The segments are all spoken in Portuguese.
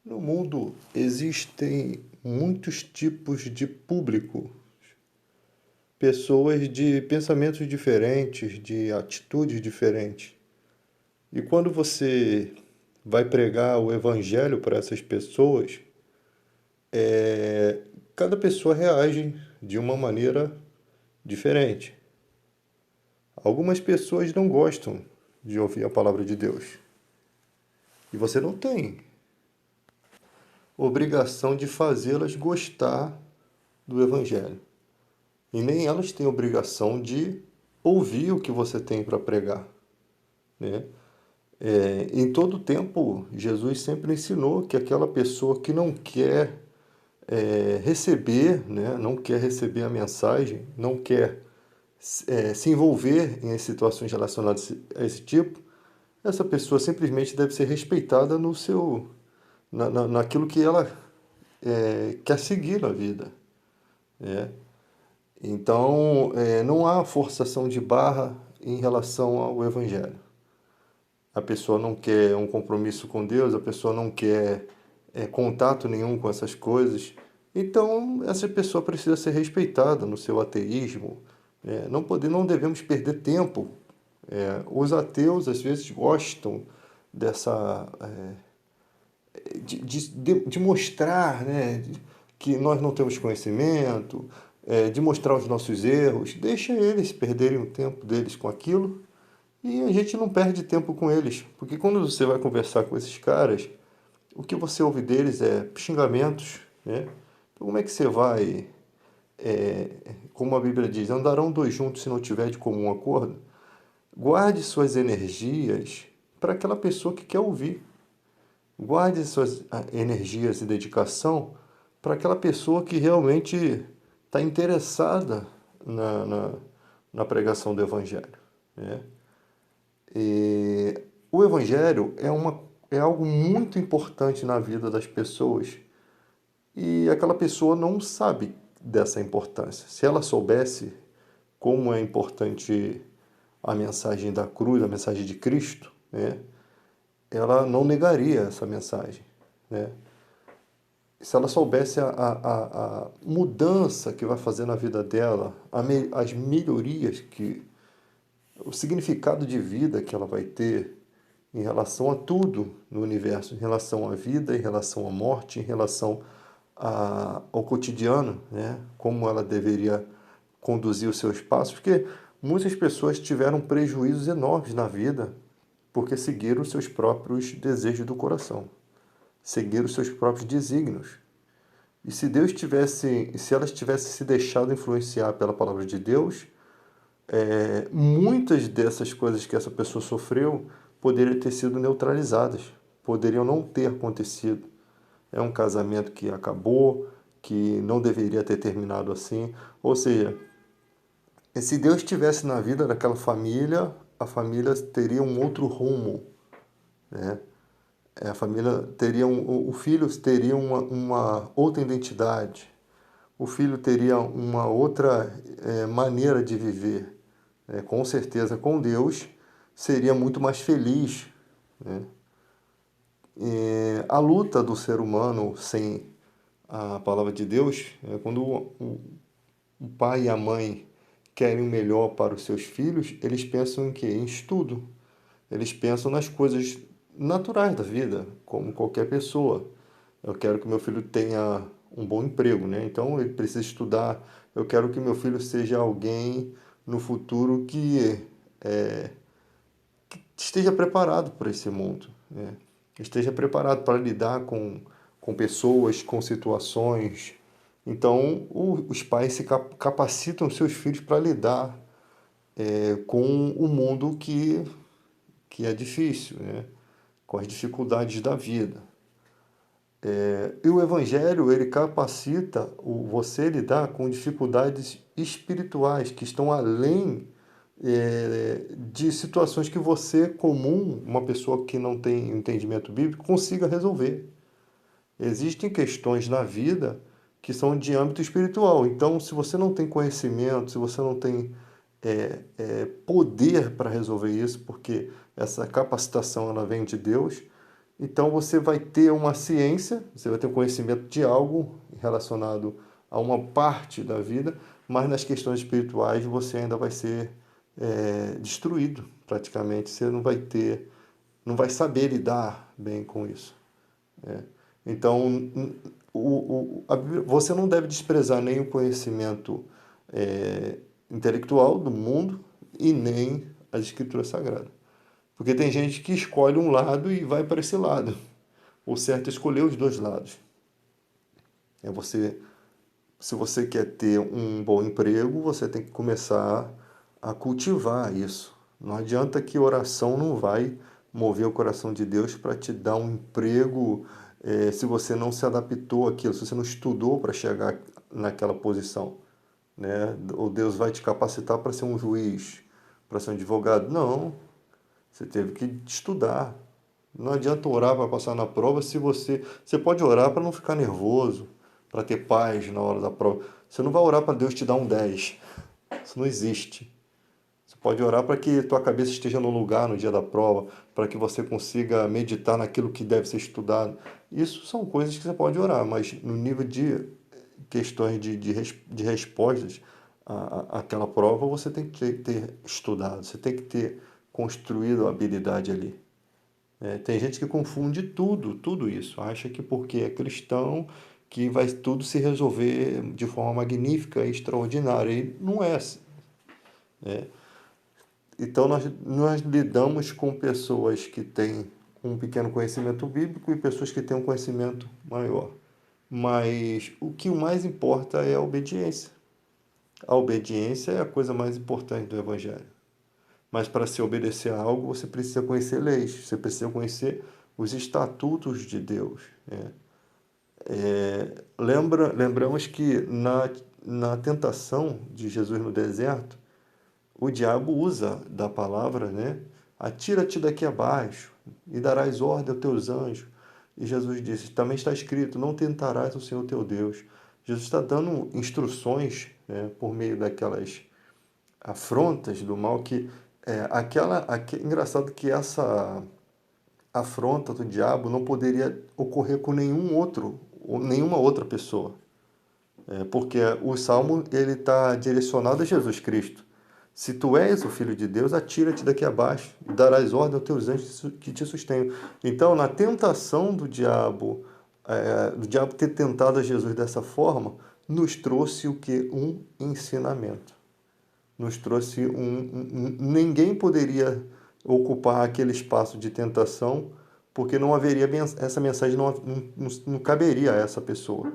No mundo existem muitos tipos de público, pessoas de pensamentos diferentes, de atitudes diferentes. E quando você vai pregar o evangelho para essas pessoas, cada pessoa reage de uma maneira diferente. Algumas pessoas não gostam de ouvir a palavra de Deus. E você não tem obrigação de fazê-las gostar do evangelho. E nem elas têm obrigação de ouvir o que você tem para pregar, né? Em todo tempo, Jesus sempre ensinou que aquela pessoa que não quer receber, né, não quer receber a mensagem, não quer se envolver em situações relacionadas a esse tipo, essa pessoa simplesmente deve ser respeitada no seu, naquilo que ela quer seguir na vida, né? Então, não há forçação de barra em relação ao Evangelho. A pessoa não quer um compromisso com Deus, a pessoa não quer contato nenhum com essas coisas. Então, essa pessoa precisa ser respeitada no seu ateísmo. Não devemos perder tempo. Os ateus, às vezes, gostam dessa de mostrar, né, que nós não temos conhecimento, de mostrar os nossos erros. Deixa eles perderem o tempo deles com aquilo e a gente não perde tempo com eles. Porque quando você vai conversar com esses caras, o que você ouve deles é xingamentos, né? Então, como é que você vai, como a Bíblia diz, andarão dois juntos se não tiver de comum acordo? Guarde suas energias para aquela pessoa que quer ouvir. Guarde suas energias e dedicação para aquela pessoa que realmente está interessada na pregação do Evangelho, né? E o Evangelho é algo muito importante na vida das pessoas e aquela pessoa não sabe dessa importância. Se ela soubesse como é importante a mensagem da cruz, a mensagem de Cristo, né, ela não negaria essa mensagem, né? Se ela soubesse a mudança que vai fazer na vida dela, as melhorias o significado de vida que ela vai ter em relação a tudo no universo, em relação à vida, em relação à morte, em relação ao cotidiano, né? Como ela deveria conduzir os seus passos, porque muitas pessoas tiveram prejuízos enormes na vida porque seguiram os seus próprios desejos do coração, seguiram os seus próprios desígnios. E se elas tivessem se deixado influenciar pela palavra de Deus, muitas dessas coisas que essa pessoa sofreu poderiam ter sido neutralizadas, poderiam não ter acontecido. É um casamento que acabou, que não deveria ter terminado assim. Ou seja, se Deus estivesse na vida daquela família, a família teria um outro rumo, né? A família teria o filho teria uma outra identidade, o filho teria uma outra maneira de viver. Com certeza, com Deus, seria muito mais feliz, né? A luta do ser humano sem a palavra de Deus é quando o pai e a mãe querem o melhor para os seus filhos, eles pensam em quê? Em estudo. Eles pensam nas coisas naturais da vida, como qualquer pessoa. Eu quero que meu filho tenha um bom emprego, né? Então ele precisa estudar. Eu quero que meu filho seja alguém no futuro que esteja preparado para esse mundo, né? Esteja preparado para lidar com pessoas, com situações. Então, os pais se capacitam seus filhos para lidar com o mundo que é difícil, né? Com as dificuldades da vida. E o Evangelho, ele capacita você a lidar com dificuldades espirituais que estão além de situações que você, comum, uma pessoa que não tem entendimento bíblico, consiga resolver. Existem questões na vida que são de âmbito espiritual. Então, se você não tem conhecimento, se você não tem poder para resolver isso, porque essa capacitação ela vem de Deus, Então você vai ter uma ciência, você vai ter um conhecimento de algo relacionado a uma parte da vida, mas nas questões espirituais você ainda vai ser destruído praticamente. Você não vai ter, não vai saber lidar bem com isso. Então, você não deve desprezar nem o conhecimento intelectual do mundo e nem as escrituras sagradas. Porque tem gente que escolhe um lado e vai para esse lado. O certo é escolher os dois lados. Se você quer ter um bom emprego, você tem que começar a cultivar isso. Não adianta que oração não vai mover o coração de Deus para te dar um emprego se você não se adaptou àquilo, se você não estudou para chegar naquela posição. Né? Ou Deus vai te capacitar para ser um juiz, para ser um advogado. Não, você teve que estudar. Não adianta orar para passar na prova se você pode orar para não ficar nervoso, para ter paz na hora da prova. Você não vai orar para Deus te dar um 10. Isso não existe. Você pode orar para que tua cabeça esteja no lugar no dia da prova, para que você consiga meditar naquilo que deve ser estudado. Isso são coisas que você pode orar, mas no nível de questões de respostas àquela prova, você tem que ter estudado, você tem que ter construído a habilidade ali. Tem gente que confunde tudo isso. Acha que porque é cristão que vai tudo se resolver de forma magnífica e extraordinária. E não é assim. Então nós lidamos com pessoas que têm um pequeno conhecimento bíblico e pessoas que têm um conhecimento maior. Mas o que mais importa é a obediência. A obediência é a coisa mais importante do Evangelho. Mas para se obedecer a algo, você precisa conhecer leis, você precisa conhecer os estatutos de Deus. Lembramos que na tentação de Jesus no deserto, o diabo usa da palavra, né? Atira-te daqui abaixo e darás ordem aos teus anjos. E Jesus disse, também está escrito, não tentarás o Senhor teu Deus. Jesus está dando instruções, né, por meio daquelas afrontas do mal que engraçado que essa afronta do diabo não poderia ocorrer com nenhum outro ou nenhuma outra pessoa, porque o salmo ele está direcionado a Jesus Cristo. Se tu és o Filho de Deus, atira-te daqui abaixo e darás ordem aos teus anjos que te sustenham. Então, na tentação do diabo ter tentado a Jesus dessa forma, nos trouxe o que? Um ensinamento. Nos trouxe ninguém poderia ocupar aquele espaço de tentação, porque não haveria essa mensagem não caberia a essa pessoa,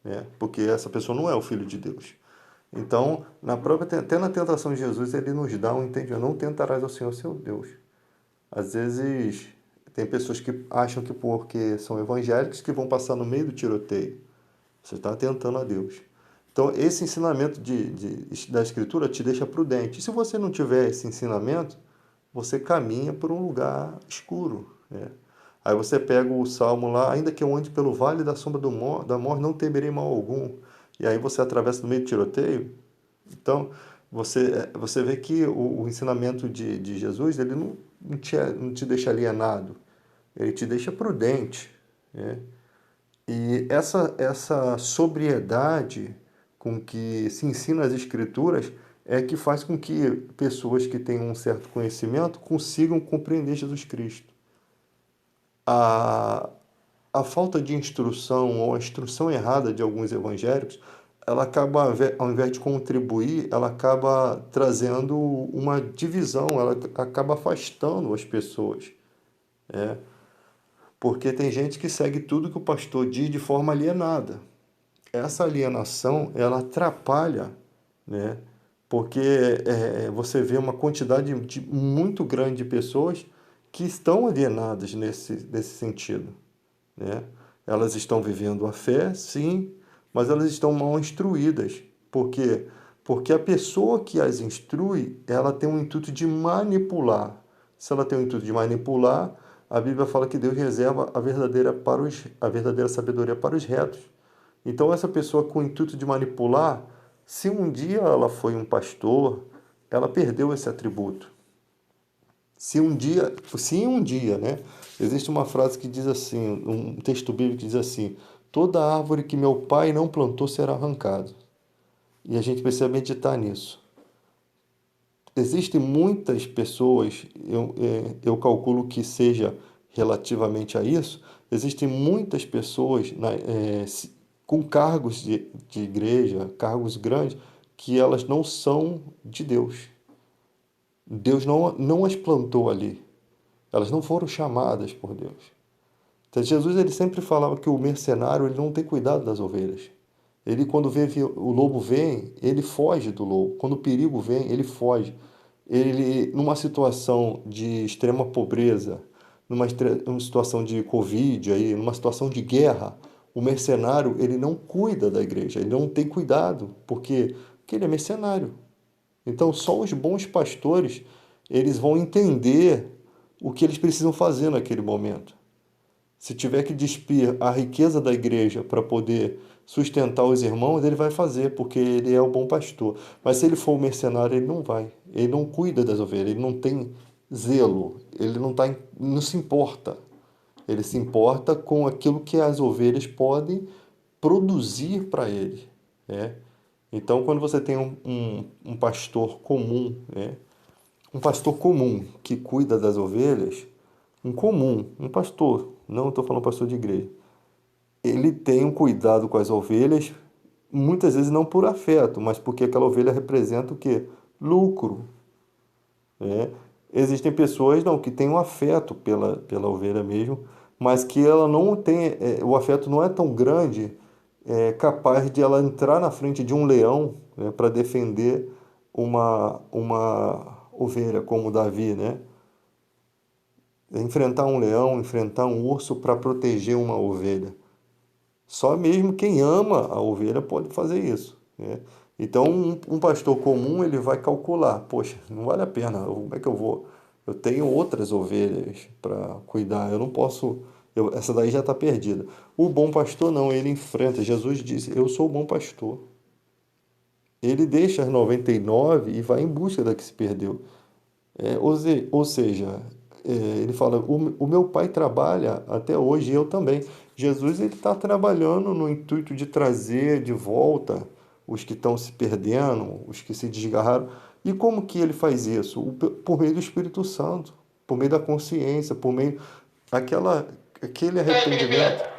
né? Porque essa pessoa não é o Filho de Deus. Então, até na tentação de Jesus, ele nos dá um entendimento, não tentarás ao Senhor seu Deus. Às vezes, tem pessoas que acham que porque são evangélicos que vão passar no meio do tiroteio. Você está tentando a Deus. Então, esse ensinamento da Escritura te deixa prudente. E se você não tiver esse ensinamento, você caminha por um lugar escuro. Né? Aí você pega o Salmo lá, ainda que eu ande pelo vale da sombra da morte, não temerei mal algum. E aí você atravessa no meio do tiroteio. Então, você vê que o ensinamento de Jesus, ele não te deixa alienado. Ele te deixa prudente. Né? E essa sobriedade com que se ensina as Escrituras é que faz com que pessoas que têm um certo conhecimento consigam compreender Jesus Cristo. A falta de instrução ou a instrução errada de alguns evangélicos, ela acaba, ao invés de contribuir, ela acaba trazendo uma divisão, ela acaba afastando as pessoas. Porque tem gente que segue tudo que o pastor diz de forma alienada. Essa alienação, ela atrapalha, né? Porque você vê uma quantidade muito grande de pessoas que estão alienadas nesse sentido, né? Elas estão vivendo a fé, sim, mas elas estão mal instruídas. Por quê? Porque a pessoa que as instrui, ela tem o intuito de manipular. Se ela tem o intuito de manipular, a Bíblia fala que Deus reserva a verdadeira sabedoria para os retos. Então, essa pessoa com o intuito de manipular, se um dia ela foi um pastor, ela perdeu esse atributo. se um dia, né? Existe uma frase que diz assim, um texto bíblico que diz assim: toda árvore que meu pai não plantou será arrancada. E a gente precisa meditar nisso. Existem muitas pessoas, eu calculo que seja relativamente a isso, existem muitas pessoas com cargos de igreja, cargos grandes, que elas não são de Deus. Deus não as plantou ali. Elas não foram chamadas por Deus. Então, Jesus ele sempre falava que o mercenário ele não tem cuidado das ovelhas. Ele, quando vê que o lobo vem, ele foge do lobo. Quando o perigo vem, ele foge. Ele, numa situação de extrema pobreza, numa situação de Covid, aí, numa situação de guerra, o mercenário ele não cuida da igreja, ele não tem cuidado, porque ele é mercenário. Então, só os bons pastores eles vão entender o que eles precisam fazer naquele momento. Se tiver que despir a riqueza da igreja para poder sustentar os irmãos, ele vai fazer, porque ele é o bom pastor. Mas se ele for um mercenário, ele não vai. Ele não cuida das ovelhas, ele não tem zelo, ele não se importa. Ele se importa com aquilo que as ovelhas podem produzir para ele. Né? Então, quando você tem um pastor comum, né? Um pastor comum que cuida das ovelhas, um pastor, não estou falando pastor de igreja, ele tem um cuidado com as ovelhas, muitas vezes não por afeto, mas porque aquela ovelha representa o quê? Lucro. Né? Existem pessoas não, que têm um afeto pela ovelha mesmo, mas que ela não tem, o afeto não é tão grande, capaz de ela entrar na frente de um leão, né, para defender uma ovelha, como Davi, né? Enfrentar um leão, enfrentar um urso para proteger uma ovelha. Só mesmo quem ama a ovelha pode fazer isso, né? Então, um pastor comum, ele vai calcular, poxa, não vale a pena, como é que eu vou? Eu tenho outras ovelhas para cuidar, eu não posso, essa daí já está perdida. O bom pastor não, ele enfrenta, Jesus disse, eu sou o bom pastor. Ele deixa as 99 e vai em busca da que se perdeu. Ou seja, ele fala, o meu pai trabalha até hoje e eu também. Jesus ele está trabalhando no intuito de trazer de volta os que estão se perdendo, os que se desgarraram. E como que ele faz isso? Por meio do Espírito Santo, por meio da consciência, por meio aquele arrependimento.